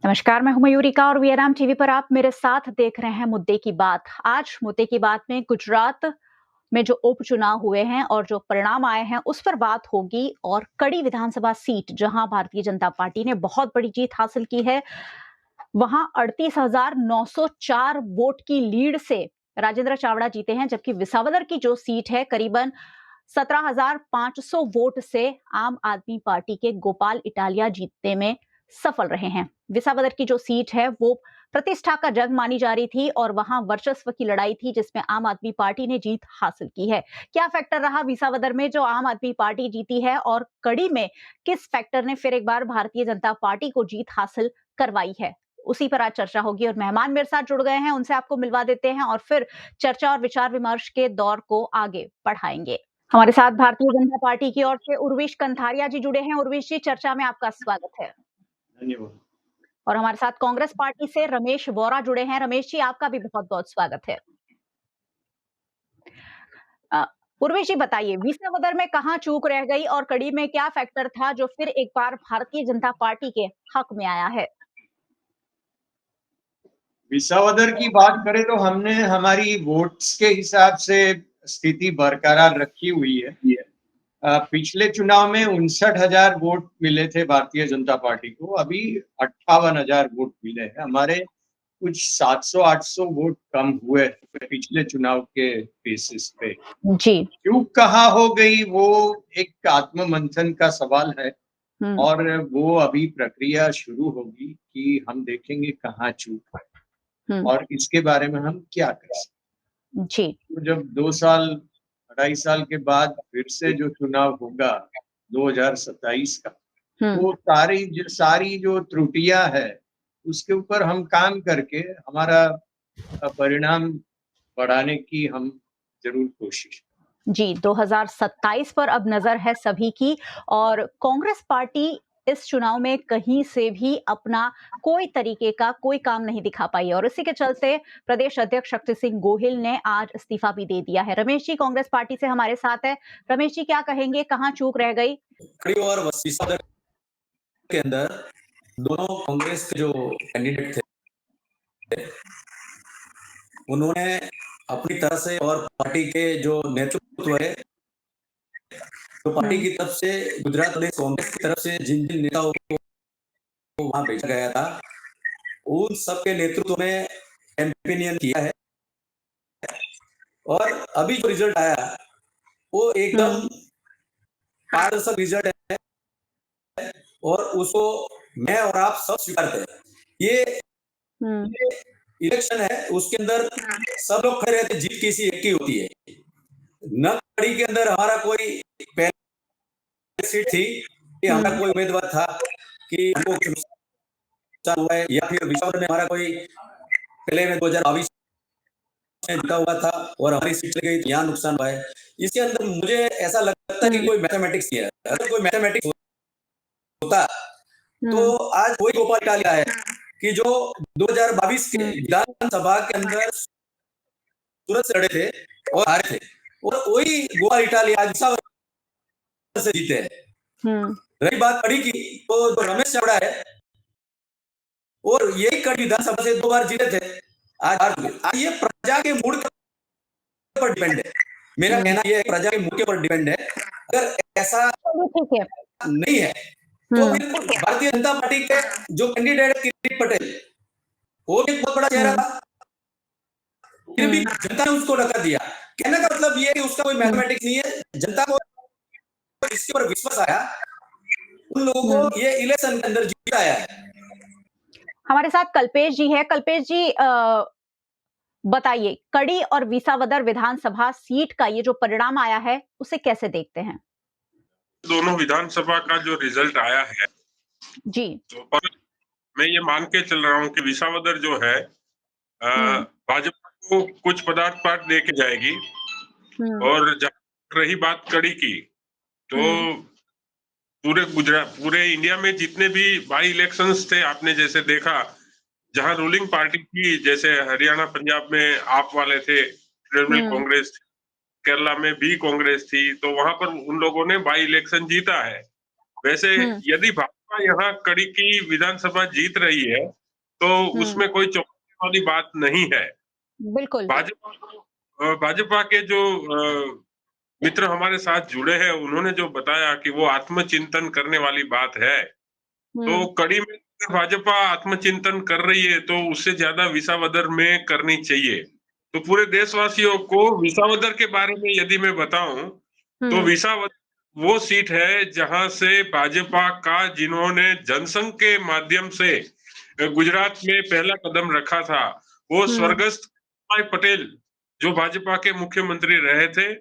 नमस्कार, मैं हूं मयूरिका और वीएनएम टीवी पर आप मेरे साथ देख रहे हैं मुद्दे की बात। आज मुद्दे की बात में गुजरात में जो उपचुनाव हुए हैं और जो परिणाम आए हैं उस पर बात होगी और कड़ी विधानसभा सीट जहां भारतीय जनता पार्टी ने बहुत बड़ी जीत हासिल की है, वहां 38,904 वोट की लीड से राजेंद्र चावड़ा जीते हैं, जबकि विसावदर की जो सीट है करीबन 17,500 वोट से आम आदमी पार्टी के गोपाल इटालिया जीतने में सफल रहे हैं। विसावदर की जो सीट है वो प्रतिष्ठा का जंग मानी जा रही थी और वहां वर्चस्व की लड़ाई थी जिसमें आम आदमी पार्टी ने जीत हासिल की है। क्या फैक्टर रहा विसावदर में जो आम आदमी पार्टी जीती है और कड़ी में किस फैक्टर ने फिर एक बार भारतीय जनता पार्टी को जीत हासिल करवाई है, उसी पर आज चर्चा होगी और मेहमान मेरे साथ जुड़ गए हैं, उनसे आपको मिलवा देते हैं और फिर चर्चा और विचार विमर्श के दौर को आगे बढ़ाएंगे। हमारे साथ भारतीय जनता पार्टी की ओर से उर्विश कंथारिया जी जुड़े हैं। उर्विश जी, चर्चा में आपका स्वागत है। धन्यवाद। और हमारे साथ कांग्रेस पार्टी से रमेश वोरा जुड़े हैं। रमेश जी, आपका भी बहुत-बहुत स्वागत है। उर्विश जी बताइए, विसावदर में कहाँ चूक रह गई और कड़ी में क्या फैक्टर था जो फिर एक बार भारतीय जनता पार्टी के हक में आया है? विसावदर की बात करें तो हमने हमारी वोट्स के हिसाब से स्थिति बरकरार रखी हुई है। पिछले चुनाव में 59,000 वोट मिले थे भारतीय जनता पार्टी को, अभी 58,000 वोट मिले हैं। हमारे कुछ 700-800 वोट कम हुए पिछले चुनाव के बेसिस पे। जी। चूक कहाँ हो गई वो एक आत्ममंथन का सवाल है और वो अभी प्रक्रिया शुरू होगी कि हम देखेंगे कहाँ चूक है और इसके बारे में हम क्या कर सकते हैं। जी। तो जब 2 साल, 2.5 साल के बाद फिर से जो चुनाव होगा 2027 का, तो सारी जो त्रुटियां है उसके ऊपर हम काम करके हमारा परिणाम बढ़ाने की हम जरूर कोशिश। जी, 2027 पर अब नजर है सभी की और कांग्रेस पार्टी इस चुनाव में कहीं से भी अपना कोई तरीके का कोई काम नहीं दिखा पाई और इसी के चलते प्रदेश अध्यक्ष शक्ति सिंह गोहिल ने आज इस्तीफा भी दे दिया है। रमेश जी कांग्रेस पार्टी से हमारे साथ है। रमेश जी, क्या कहेंगे, कहाँ चूक रह गई? कड़ी और विसावदर के अंदर दोनों कांग्रेस के जो कैंडिडेट थे उन्होंने अपनी तरफ से और पार्टी के जो नेतृत्व है, तो पार्टी की तरफ से गुजरात प्रदेश कांग्रेस की तरफ से जिन जिन नेताओं को वहां भेजा गया था उन सबके नेतृत्व में कैंपेनियन किया है और अभी जो रिजल्ट आया वो एकदम पारदर्शक रिजल्ट है और उसको मैं और आप सब स्वीकारते हैं। ये इलेक्शन है, उसके अंदर सब लोग खड़े रहते, जीत किसी एक की होती है। न कड़ी के अंदर हमारा कोई पहले सीट थी कि हमारा कोई उम्मीदवार था कि हमको चुनाव हुआ है या फिर विसावदर में हमारा कोई पहले में 2022 में जीता हुआ था और हमारी सीट चली गई तो यहाँ नुकसान हुआ है। इसके अंदर मुझे ऐसा लगता है कि कोई मैथमेटिक्स नहीं है। अगर कोई मैथमेटिक्स होता तो आज वही गोपाल इटालिया है कि जो 2022 के विधानसभा के अंदर सूरत से लड़े थे और हारे थे और वही गोपाल इटालिया आज विसावदर से जीते हैं। रही बात कड़ी की, तो जो रमेश चावड़ा है और यही कड़ी विधानसभा से 2 बार जीते थे, आज ये प्रजा के मूड पर डिपेंड है। मेरा कहना यह है प्रजा के मूड के पर डिपेंड है। अगर ऐसा नहीं है तो फिर भारतीय जनता पार्टी के जो कैंडिडेट किरीट पटेल वो एक बहुत बड़ा चेहरा था, फिर भी जनता ने उसको नकार दिया। कहने का मतलब ये है कि उसका कोई मैथमेटिक्स नहीं है। जनता को इसके ऊपर विश्वास आया, उन लोगों को ये इलेक्शन के अंदर जिताया है। हमारे साथ कल्पेश जी है। कल्पेश जी, बताइए, कड़ी और विसावदर विधानसभा सीट का ये जो परिणाम आया है उसे कैसे देखते हैं? दोनों विधानसभा का जो रिजल्ट आया है जी, तो पर मैं ये मान के चल रहा हूँ कि विसावदर जो है भाजपा को कुछ पदार्थ पाठ दे के जाएगी और जहाँ रही बात कड़ी की, तो पूरे इंडिया में जितने भी बाई इलेक्शंस थे आपने जैसे देखा, जहां रूलिंग पार्टी की, जैसे हरियाणा पंजाब में आप वाले थे, तृणमूल कांग्रेस, केरला में भी कांग्रेस थी, तो वहां पर उन लोगों ने बाई इलेक्शन जीता है। वैसे यदि भारतीय भाजपा यहाँ कड़ी की विधानसभा जीत रही है, तो उसमें कोई चौंकाने वाली बात नहीं है। बिल्कुल। भाजपा के जो मित्र हमारे साथ जुड़े हैं, उन्होंने जो बताया कि वो आत्मचिंतन करने वाली बात है, तो कड़ी में अगर भाजपा आत्मचिंतन कर रही है, तो उससे ज्यादा विसावदर में करनी चाहिए। तो पूरे देशवासियों को विसावदर के बारे में यदि मैं बताऊं, तो विसावदर वो सीट है जहां से भाजपा का जिन्होंने जनसंघ के माध्यम से गुजरात में पहला कदम रखा था, वो स्वर्गस्थ केशुभाई पटेल, जो भाजपा के मुख्यमंत्री रहे थे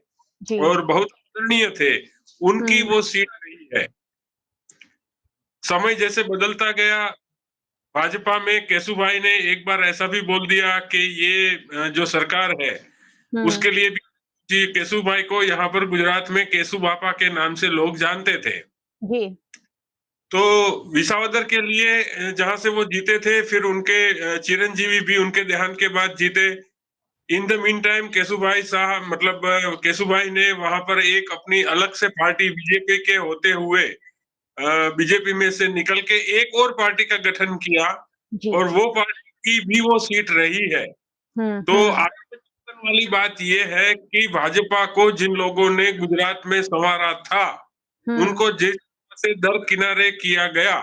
और बहुत आदरणीय थे, उनकी वो सीट रही है। समय जैसे बदलता गया, भाजपा में केशुभाई ने एक बार ऐसा भी बोल दिया कि ये जो सरकार है, उसके लिए भी जी केशुभाई को यहाँ पर गुजरात में केशु बापा के नाम से लोग जानते थे। जी। तो विसावदर के लिए जहां से वो जीते थे, फिर उनके चिरंजीवी भी उनके देहांत के बाद जीते। In the mean time Keshubhai साहब मतलब केशुभाई ने वहां पर एक अपनी अलग से पार्टी बीजेपी के होते हुए बीजेपी में से निकल के एक और पार्टी का गठन किया और वो पार्टी की भी वो सीट रही है। तो आत्मचिंतन वाली बात ये है कि भाजपा को जिन लोगों ने गुजरात में संवारा था, उनको जिस तरह से दरकिनारे किया गया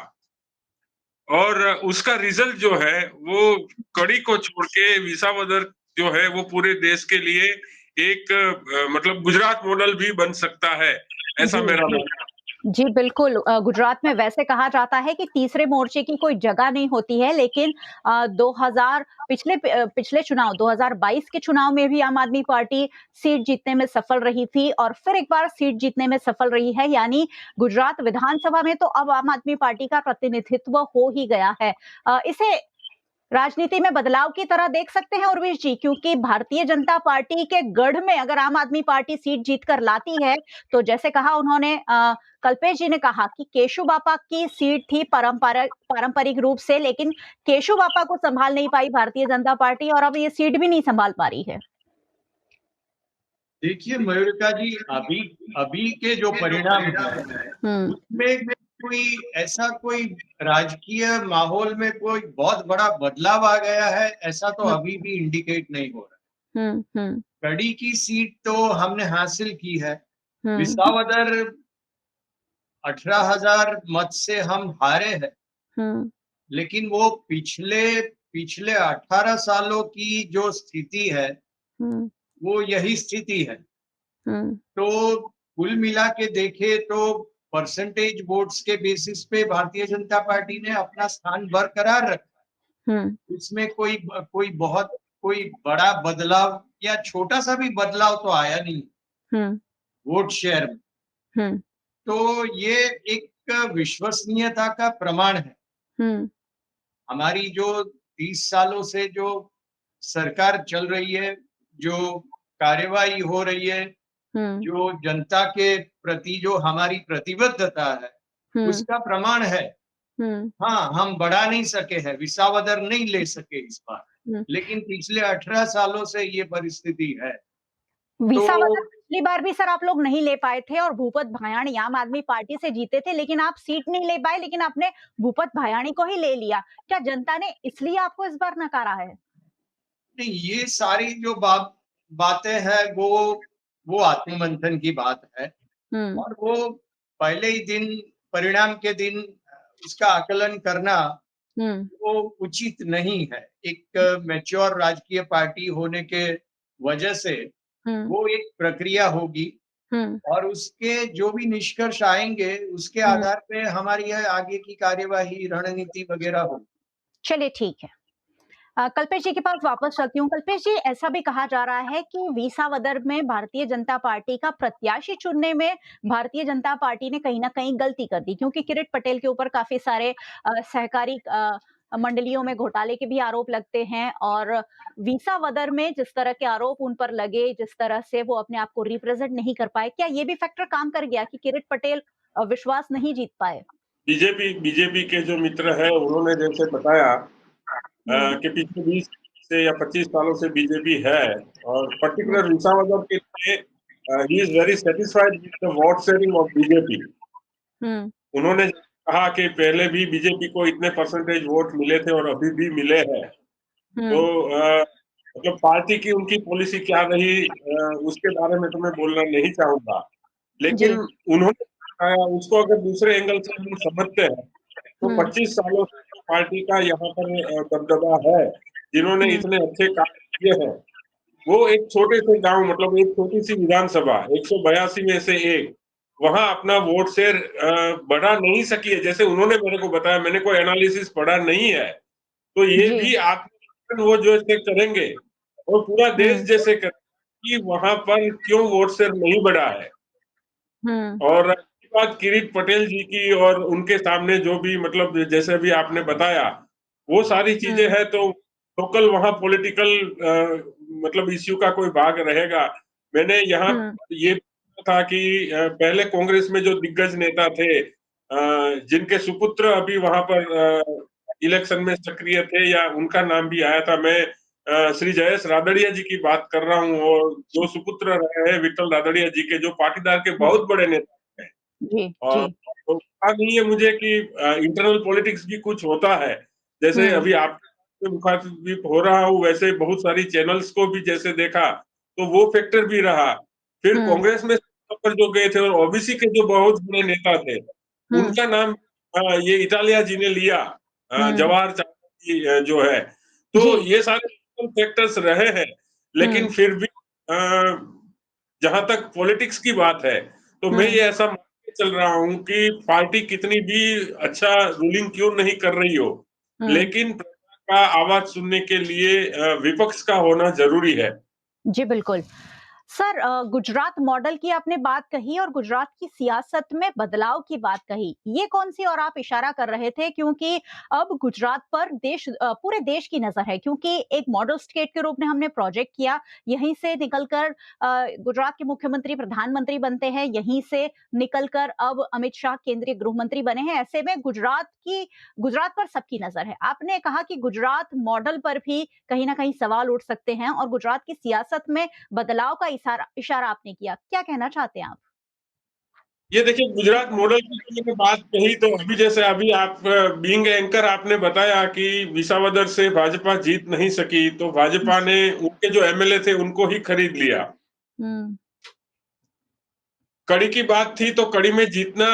और उसका रिजल्ट जो है वो कड़ी को छोड़ के विसावदर जो है वो पूरे देश के लिए एक मतलब गुजरात मॉडल भी बन सकता है, ऐसा मेरा मानना है। जी, बिल्कुल। गुजरात में वैसे कहा जाता है कि तीसरे मोर्चे की कोई जगह नहीं होती है, लेकिन 2000 पिछले चुनाव 2022 के चुनाव में भी आम आदमी पार्टी सीट जीतने में सफल रही थी और फिर एक बार सीट जीतने में सफल रही है, यानी गुजरात विधानसभा में तो अब आम आदमी पार्टी का प्रतिनिधित्व हो ही गया है। इसे राजनीति में बदलाव की तरह देख सकते हैं उर्विश जी, क्योंकि भारतीय जनता पार्टी के गढ़ में अगर आम आदमी पार्टी सीट जीत कर लाती है, तो जैसे कहा उन्होंने कल्पेश जी ने कहा कि केशु बापा की सीट थी पारंपरिक रूप से, लेकिन केशु बापा को संभाल नहीं पाई भारतीय जनता पार्टी और अब ये सीट भी नहीं संभाल पा रही है। देखिए मयूरिका जी, अभी के जो परिणाम है उसमें कोई ऐसा कोई राजकीय माहौल में कोई बहुत बड़ा बदलाव आ गया है, ऐसा तो अभी भी इंडिकेट नहीं हो रहा। कड़ी की सीट तो हमने हासिल की है। विसावदर 18,000 मत से हम हारे हैं, लेकिन वो पिछले 18 सालों की जो स्थिति है वो यही स्थिति है। तो कुल मिला के देखे तो परसेंटेज वोट्स के बेसिस पे भारतीय जनता पार्टी ने अपना स्थान बरकरार रखा। इसमें कोई बड़ा बदलाव या छोटा सा भी बदलाव तो आया नहीं वोट शेयर में। तो ये एक विश्वसनीयता का प्रमाण है। हमारी जो 30 सालों से जो सरकार चल रही है, जो कार्यवाही हो रही है, जो जनता के प्रति जो हमारी प्रतिबद्धता है, उसका प्रमाण है। हाँ, हम बढ़ा नहीं सके हैं, विसावदर नहीं ले सके इस बार, लेकिन पिछले 18 सालों से ये परिस्थिति है। विसावदर पिछली बार भी सर आप लोग नहीं ले पाए थे और भूपत भायाणी आम आदमी पार्टी से जीते थे, लेकिन आप सीट नहीं ले पाए, लेकिन आपने भूपत भायाणी को ही ले लिया। क्या जनता ने इसलिए आपको इस बार नकारा है? नहीं, ये सारी जो बातें हैं वो आत्ममंथन की बात है और वो पहले ही दिन परिणाम के दिन उसका आकलन करना वो उचित नहीं है। एक मैच्योर राजकीय पार्टी होने के वजह से वो एक प्रक्रिया होगी और उसके जो भी निष्कर्ष आएंगे उसके आधार पे हमारी आगे की कार्यवाही रणनीति वगैरह होगी। चलिए ठीक है। कल्पेश जी के पास वापस चलती हूँ। कल्पेश जी, ऐसा भी कहा जा रहा है कि विसावदर में भारतीय जनता पार्टी का प्रत्याशी चुनने में भारतीय जनता पार्टी ने कहीं ना कहीं गलती कर दी, क्योंकि किरीट पटेल के ऊपर काफी सारे सहकारी मंडलियों में घोटाले के भी आरोप लगते हैं और विसावदर में जिस तरह के आरोप उन पर लगे, जिस तरह से वो अपने आप को रिप्रेजेंट नहीं कर पाए, क्या ये भी फैक्टर काम कर गया कि किरीट पटेल विश्वास नहीं जीत पाए? बीजेपी के जो मित्र है उन्होंने जैसे बताया कि पिछले 20 से या 25 सालों से बीजेपी है और पर्टिकुलर विसावदर के लिए he is very satisfied with the vote sharing of BJP. उन्होंने कहा कि पहले भी बीजेपी को इतने परसेंटेज वोट मिले थे और अभी भी मिले हैं, तो मतलब पार्टी की उनकी पॉलिसी क्या रही उसके बारे में तो मैं बोलना नहीं चाहूंगा, लेकिन उन्होंने बताया, उसको अगर दूसरे एंगल से हम समझते हैं तो 25 सालों से जो पार्टी का यहाँ पर दबदबा है, जिन्होंने इतने अच्छे काम किए हैं, वो एक छोटे से गांव, मतलब एक छोटी सी विधानसभा 182 में से एक, वहां अपना वोट शेयर बढ़ा नहीं सकी है। जैसे उन्होंने मेरे को बताया, मैंने कोई एनालिसिस पढ़ा नहीं है, तो ये भी आत्मचिंतन वो जो ऐसे करेंगे और पूरा देश जैसे करेंगे कि वहां पर क्यों वोट शेयर नहीं बढ़ा है। और रही बात किरीट पटेल जी की और उनके सामने जो भी, मतलब जैसे भी आपने बताया, वो सारी चीजें हैं, तो लोकल वहां पॉलिटिकल मतलब इश्यू का कोई भाग रहेगा। मैंने यहाँ ये था कि पहले कांग्रेस में जो दिग्गज नेता थे, जिनके सुपुत्र अभी वहां पर इलेक्शन में सक्रिय थे या उनका नाम भी आया था, मैं श्री जयेश रादड़िया जी की बात कर रहा हूँ, और जो सुपुत्र रहे हैं विठल रादड़िया जी के, जो पाटीदार के बहुत बड़े नेता हैं। और तो पता नहीं है मुझे कि इंटरनल पॉलिटिक्स भी कुछ होता है, जैसे अभी आपके मुखातिब हो रहा हूँ, वैसे बहुत सारी चैनल्स को भी जैसे देखा, तो वो फैक्टर भी रहा। फिर कांग्रेस में पर जो गए थे और ओबीसी के जो बहुत बड़े नेता थे, उनका नाम ये इटालिया जी ने लिया, जवाहर चाचा जी जो है, तो ये सारे फैक्टर्स रहे हैं। लेकिन फिर भी जहां तक पॉलिटिक्स की बात है, तो मैं ये ऐसा मान के चल रहा हूँ कि पार्टी कितनी भी अच्छा रूलिंग क्यों नहीं कर रही हो, लेकिन प्रजा का आवाज सुनने के लिए विपक्ष का होना जरूरी है। जी, बिल्कुल। सर गुजरात मॉडल की आपने बात कही और गुजरात की सियासत में बदलाव की बात कही। ये कौन-सी ओर आप इशारा कर रहे थे? क्योंकि अब गुजरात पर पूरे देश की नज़र है, क्योंकि एक मॉडल स्टेट के रूप में हमने प्रोजेक्ट किया, यहीं से निकलकर गुजरात के मुख्यमंत्री प्रधानमंत्री बनते हैं, यहीं से निकलकर अब अमित शाह केंद्रीय गृह मंत्री बने हैं। ऐसे में गुजरात पर सबकी नज़र है। आपने कहा कि गुजरात मॉडल पर भी कहीं न कहीं सवाल उठ सकते हैं और गुजरात की सियासत में बदलाव का इशारा आपने किया। क्या कहना चाहते हैं आप? ये देखिए, गुजरात मॉडल की जो मैंने बात कही, तो अभी आप बीइंग एंकर आपने बताया कि विसावदर से भाजपा जीत नहीं सकी, तो भाजपा ने उनके जो एमएलए थे उनको ही खरीद लिया। कड़ी की बात थी तो कड़ी में जीतना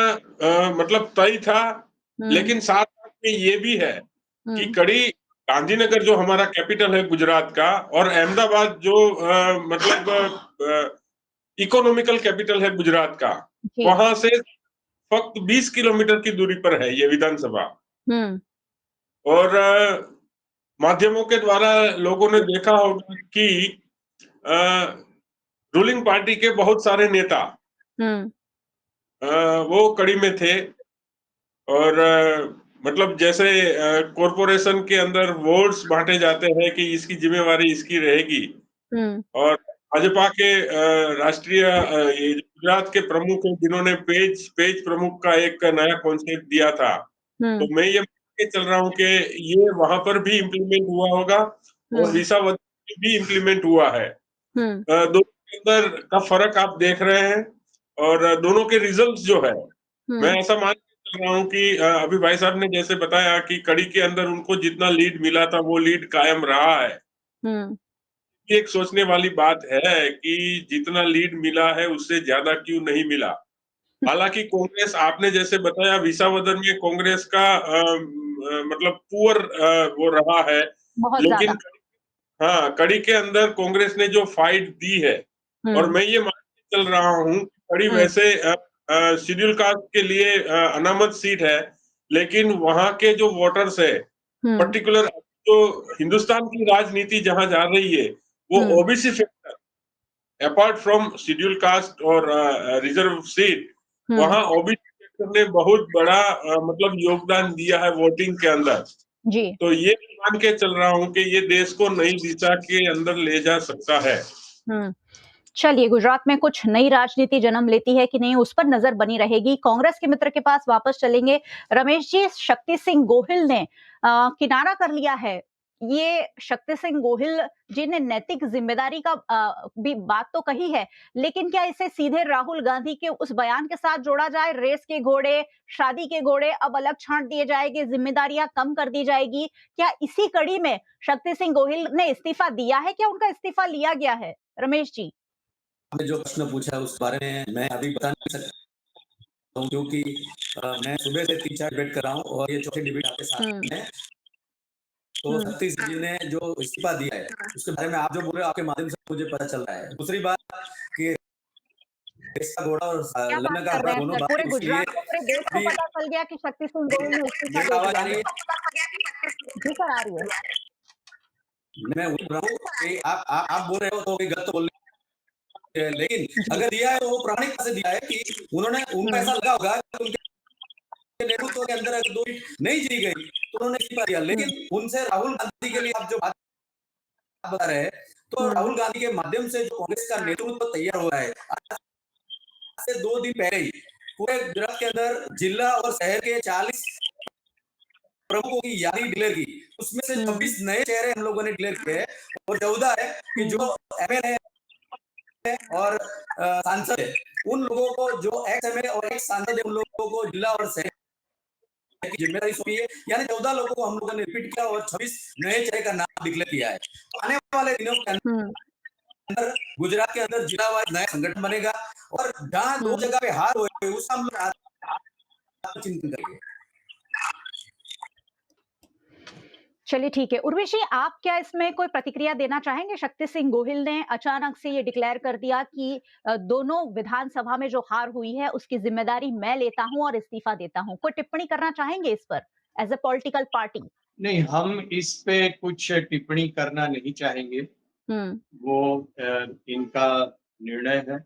मतलब तय था, लेकिन साथ साथ में ये भी है कि कड़ी, गांधीनगर जो हमारा कैपिटल है गुजरात का, और अहमदाबाद जो मतलब इकोनॉमिकल कैपिटल है गुजरात का, वहां से फक्त 20 किलोमीटर की दूरी पर है ये विधानसभा। और माध्यमों के द्वारा लोगों ने देखा होगा कि रूलिंग पार्टी के बहुत सारे नेता वो कड़ी में थे, और मतलब जैसे कॉरपोरेशन के अंदर वोट्स बांटे जाते हैं कि इसकी जिम्मेवारी इसकी रहेगी, और भाजपा के राष्ट्रीय ये गुजरात के प्रमुख हैं, जिन्होंने पेज प्रमुख का एक नया कॉन्सेप्ट दिया था, तो मैं ये मान के चल रहा हूँ कि ये वहां पर भी इम्प्लीमेंट हुआ होगा और विसावदर में भी इम्प्लीमेंट हुआ है। दोनों के अंदर का फर्क आप देख रहे हैं, और दोनों के रिजल्ट्स जो है, मैं ऐसा मान के चल रहा हूँ कि अभी भाई साहब ने जैसे बताया कि कड़ी के अंदर उनको जितना लीड मिला था वो लीड कायम रहा है। ये एक सोचने वाली बात है कि जितना लीड मिला है उससे ज्यादा क्यों नहीं मिला। हालांकि कांग्रेस, आपने जैसे बताया, विसावदर में कांग्रेस का मतलब पुअर वो रहा है, बहुत लेकिन ज़्यादा। हाँ, कड़ी के अंदर कांग्रेस ने जो फाइट दी है, और मैं ये मान के चल रहा हूँ, कड़ी वैसे शेड्यूल कास्ट के लिए अनामत सीट है, लेकिन वहां के जो वोटर्स है, पर्टिकुलर जो हिंदुस्तान की राजनीति जहां जा रही है, वो OBC factor, apart from schedule caste और रिजर्व सीट, वहां ओबीसी फैक्टर ने बहुत बड़ा मतलब योगदान दिया है वोटिंग के अंदर। जी। तो ये मान के चल रहा हूँ कि ये देश को नई दिशा के अंदर ले जा सकता है। चलिए, गुजरात में कुछ नई राजनीति जन्म लेती है कि नहीं, उस पर नजर बनी रहेगी। कांग्रेस के मित्र के पास वापस चलेंगे। रमेश जी, शक्ति सिंह गोहिल ने किनारा कर लिया है ये शक्ति सिंह गोहिल जी ने नैतिक जिम्मेदारी का भी बात तो कही है, लेकिन क्या इसे सीधे राहुल गांधी के उस बयान के साथ जोड़ा जाए, रेस के घोड़े, शादी के घोड़े अब अलग छांट दिए जाएंगे, जिम्मेदारियां कम कर दी जाएगी? क्या इसी कड़ी में शक्ति सिंह गोहिल ने इस्तीफा दिया है, क्या उनका इस्तीफा लिया गया है? रमेश जी, आपने जो प्रश्न पूछा है उस बारे में मैं अभी बता नहीं सकता हूँ, क्योंकि मैं सुबह से 3-4 डिबेट कर रहा हूँ और ये चौथी डिबेट आपके साथ है। तो सतीश जी ने जो इस्तीफा दिया है उसके बारे में आप जो बोल रहे हो आपके माध्यम से मुझे पता चल रहा है। दूसरी बात कि घोड़ा और क्या बात लड़ने का कर रहे घोड़ा हैं दोनों सर? बात पूरे है, इसलिए गुजरात को, पूरे देश को अभी पता चल गया कि शक्ति सिंह गोहिल ने इस्तीफा मेरी दे आवाज दिया आ रही है। है? जी सर, आ रही है। मैं बोल रहा हूँ कि आप बोल रहे हो तो गलत तो बोल रहे हैं, लेकिन अगर दिया है तो वो प्रामाणिकता से दिया है कि उन्होंने उनको ऐसा लगा होगा कि उनके नेतृत्व के अंदर अगर 2 सीट नहीं जीती गई तो उन्होंने इस्तीफा दिया। लेकिन उनसे राहुल गांधी के लिए आप जो बात बता रहे हैं, तो राहुल गांधी के माध्यम से जो कांग्रेस का नेतृत्व तैयार हो रहा है, आज से 2 दिन पहले ही पूरे गुजरात के अंदर जिला और शहर के 40 प्रमुखों की यादी डिक्लेयर की, उसमें से 26 नए चेहरे हम लोगों ने डिक्लेयर किए और 14 है कि जो एमएलए और सांसद है, उन लोगों को जो एक्स एमएलए और एक्स सांसद है, उन लोगों को जिला और शहर की जिम्मेदारी सौंपी है। यानी 14 लोगों को हम लोगों ने रिपीट किया और 26 नए चेहरे का नाम डिक्लेयर किया है। तो आने वाले दिनों के अंदर गुजरात के अंदर जिला वाइज नया संगठन बनेगा और जहां 2 जगह पे हार हुए उसका हम लोग चिंतन करेंगे। चलिए ठीक है। उर्वशी जी, आप क्या इसमें कोई प्रतिक्रिया देना चाहेंगे? शक्ति सिंह गोहिल ने अचानक से ये डिक्लेयर कर दिया कि दोनों विधानसभा में जो हार हुई है उसकी जिम्मेदारी मैं लेता हूं और इस्तीफा देता हूं। कोई टिप्पणी करना चाहेंगे इस पर एज ए पॉलिटिकल पार्टी? नहीं, हम इस पे कुछ टिप्पणी करना नहीं चाहेंगे। वो इनका निर्णय है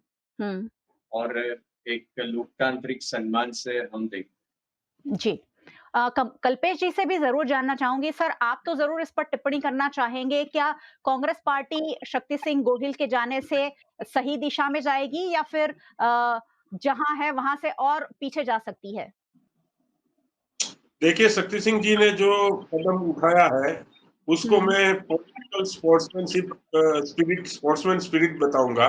और एक लोकतांत्रिक सम्मान से हम देखें। जी। कल्पेश जी से भी जरूर जानना चाहूंगी। सर, आप तो जरूर इस पर टिप्पणी करना चाहेंगे। क्या कांग्रेस पार्टी शक्ति सिंह गोहिल के जाने से सही दिशा में जाएगी या फिर जहां है वहां से और पीछे जा सकती है? देखिए, शक्ति सिंह जी ने जो कदम उठाया है उसको मैं पॉलिटिकल स्पोर्ट्समैन स्पिरिट बताऊंगा।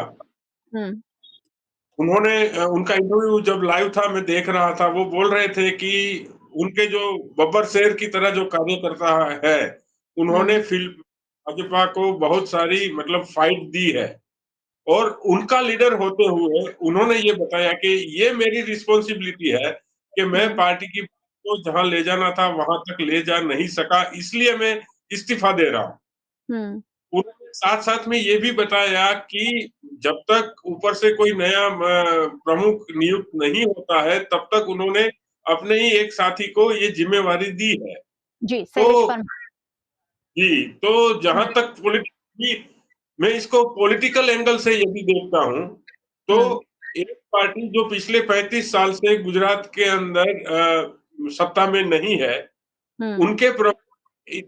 उन्होंने उनका इंटरव्यू जब लाइव था मैं देख रहा था, वो बोल रहे थे कि उनके जो बब्बर शेर की तरह जो कार्यकर्ता है, उन्होंने भाजपा को बहुत सारी मतलब फाइट दी है और उनका लीडर होते हुए उन्होंने ये बताया कि ये मेरी रिस्पॉन्सिबिलिटी है कि मैं पार्टी की को जहां ले जाना था वहां तक ले जा नहीं सका, इसलिए मैं इस्तीफा दे रहा हूं। उन्होंने साथ-साथ में ये भी बताया कि जब तक ऊपर से कोई नया प्रमुख नियुक्त नहीं होता है, तब तक उन्होंने अपने ही एक साथी को ये जिम्मेवारी दी है। जी, शैलेश तो परमार। जी, तो जहां तक मैं इसको पॉलिटिकल एंगल से यदि देखता हूं, तो एक पार्टी जो पिछले 35 साल से गुजरात के अंदर सत्ता में नहीं है, उनके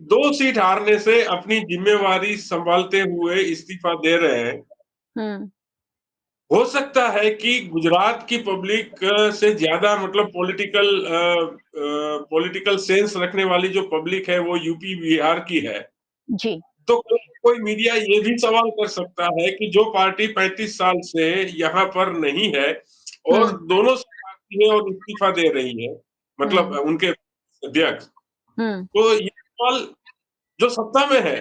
2 सीट हारने से अपनी जिम्मेवारी संभालते हुए इस्तीफा दे रहे हैं। हो सकता है कि गुजरात की पब्लिक से ज्यादा मतलब पॉलिटिकल सेंस रखने वाली जो पब्लिक है वो यूपी बिहार की है। जी। तो कोई मीडिया ये भी सवाल कर सकता है कि जो पार्टी 35 साल से यहाँ पर नहीं है और दोनों पार्टी है और इस्तीफा दे रही है, मतलब उनके अध्यक्ष, तो ये सवाल जो सत्ता में है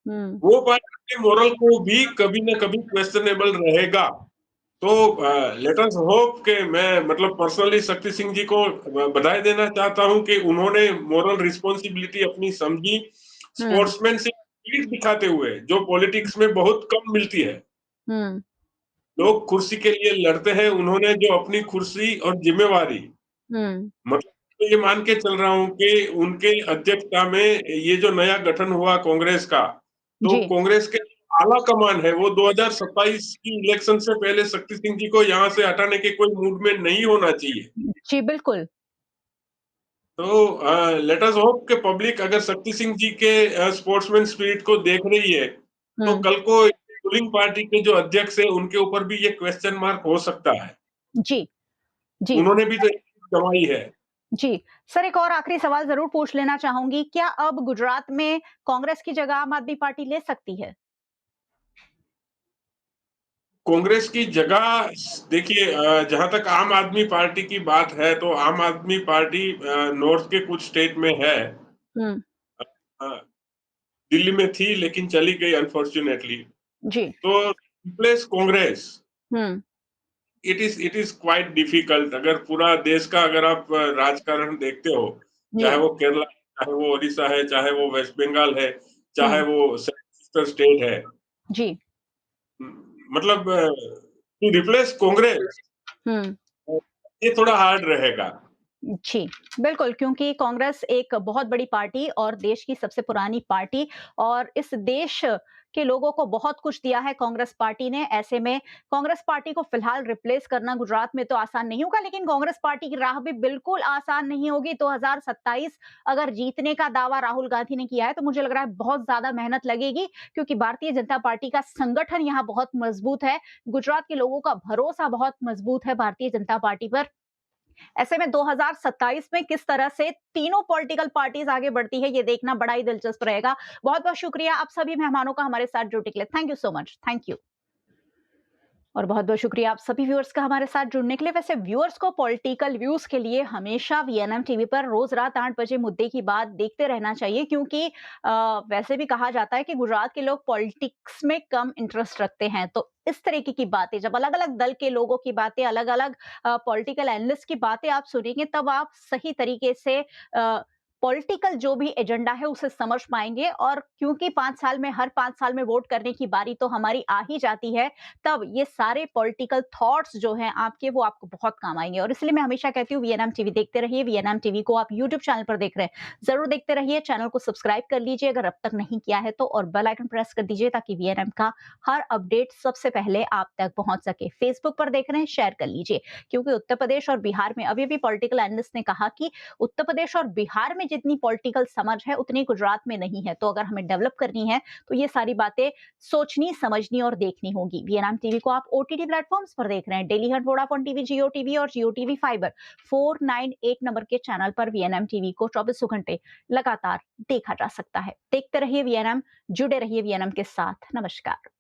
वो पार्टी के मोरल को भी कभी न कभी क्वेश्चनेबल रहेगा। तो लेट अस होप कि मैं मतलब पर्सनली शक्ति सिंह जी को बधाई देना चाहता हूं कि उन्होंने मोरल रिस्पॉन्सिबिलिटी अपनी समझी, स्पोर्ट्समैनशिप स्पिरिट दिखाते हुए जो पॉलिटिक्स में बहुत कम मिलती है। लोग कुर्सी के लिए लड़ते हैं, उन्होंने जो अपनी कुर्सी और जिम्मेवारी मतलब तो ये मान के चल रहा हूं कि उनके अध्यक्षता में ये जो नया गठन हुआ कांग्रेस का, तो कांग्रेस के आला कमान है वो 2027 की इलेक्शन से पहले शक्ति सिंह जी को यहाँ से हटाने के कोई मूड में नहीं होना चाहिए। जी, बिल्कुल। तो लेट अस होप कि पब्लिक अगर शक्ति सिंह जी के स्पोर्ट्समैन स्पिरिट को देख रही है, तो कल को रूलिंग पार्टी के जो अध्यक्ष है उनके ऊपर भी ये क्वेश्चन मार्क हो सकता है। जी, जी। उन्होंने भी तो एक गंवाई है। जी। सर, एक और आखिरी सवाल ज़रूर पूछ लेना चाहूँगी। क्या अब गुजरात में कांग्रेस की जगह आम आदमी पार्टी ले सकती है? कांग्रेस की जगह देखिए, जहां तक आम आदमी पार्टी की बात है तो आम आदमी पार्टी नॉर्थ के कुछ स्टेट में है। हुँ। अ, दिल्ली में थी लेकिन चली गई अनफॉर्चुनेटली। जी। तो replace Congress, hmm. It is quite difficult. अगर पूरा देश का अगर आप राजकारण देखते हो, चाहे जी। वो केरला, चाहे वो ओडिशा है, चाहे वो वेस्ट बंगाल है, चाहे हुँ। वो सिस्टर स्टेट है, जी। मतलब टू रिप्लेस कांग्रेस हुँ। ये थोड़ा हार्ड रहेगा। जी, बिल्कुल, क्योंकि कांग्रेस एक बहुत बड़ी पार्टी और देश की सबसे पुरानी पार्टी और इस देश के लोगों को बहुत कुछ दिया है कांग्रेस पार्टी ने। ऐसे में कांग्रेस पार्टी को फिलहाल रिप्लेस करना गुजरात में तो आसान नहीं होगा, लेकिन कांग्रेस पार्टी की राह भी बिल्कुल आसान नहीं होगी। 2027 अगर जीतने का दावा राहुल गांधी ने किया है, तो मुझे लग रहा है बहुत ज़्यादा मेहनत लगेगी, क्योंकि भारतीय जनता पार्टी का संगठन यहाँ बहुत मजबूत है। गुजरात के लोगों का भरोसा बहुत मजबूत है भारतीय जनता पार्टी पर। ऐसे में 2027 में किस तरह से तीनों पॉलिटिकल पार्टीज आगे बढ़ती है, ये देखना बड़ा ही दिलचस्प रहेगा। बहुत-बहुत शुक्रिया आप सभी मेहमानों का हमारे साथ जुड़ने के लिए। Thank you so much. Thank you. और बहुत-बहुत शुक्रिया आप सभी व्यूअर्स का हमारे साथ जुड़ने के लिए। वैसे व्यूअर्स को पॉलिटिकल व्यूज़ के लिए हमेशा वीएनएम टीवी पर रोज रात 8 बजे मुद्दे की बात देखते रहना चाहिए, क्योंकि वैसे भी कहा जाता है कि गुजरात के लोग पॉलिटिक्स में कम इंटरेस्ट रखते हैं। तो इस तरीके की बातें, जब अलग-अलग दल के लोगों की बातें, अलग-अलग पॉलिटिकल एनालिस्ट की बातें आप सुनेंगे, तब आप सही तरीके से पॉलिटिकल जो भी एजेंडा है उसे समझ पाएँगे। और क्योंकि 5 साल में, हर 5 साल में वोट करने की बारी तो हमारी आ ही जाती है, तब ये सारे पॉलिटिकल थॉट्स जो हैं आपके, वो आपको बहुत काम आएँगे। और इसलिए मैं हमेशा कहती हूँ वीएनएम टीवी देखते रहिए। वीएनएम टीवी को आप यूट्यूब चैनल पर देख रहे हैं, ज़रूर देखते रहिए। चैनल को सब्सक्राइब कर लीजिए अगर अब तक नहीं किया है तो, और बेल आइकन प्रेस कर दीजिए ताकि वीएनएम का हर अपडेट सबसे पहले आप तक पहुंच सके। फेसबुक पर देख रहे हैं, शेयर कर लीजिए, क्योंकि उत्तर प्रदेश और बिहार में, अभी पॉलिटिकल एनालिस्ट ने कहा कि उत्तर प्रदेश और बिहार में जितनी पॉलिटिकल समझ है उतनी गुजरात में नहीं है। तो अगर हमें डेवलप करनी है तो ये सारी बातें सोचनी, समझनी और देखनी होगी। वीएनएम टीवी को आप ओटीटी प्लेटफॉर्म्स पर देख रहे हैं, डेली हंट, वोडाफोन टीवी, जियो टीवी और जियो टीवी फाइबर 498 नंबर के चैनल पर वीएनएम टीवी को 24 घंटे लगातार देखा जा सकता है। देखते रहिए वीएनएम, जुड़े रहिए वीएनएम के साथ। नमस्कार।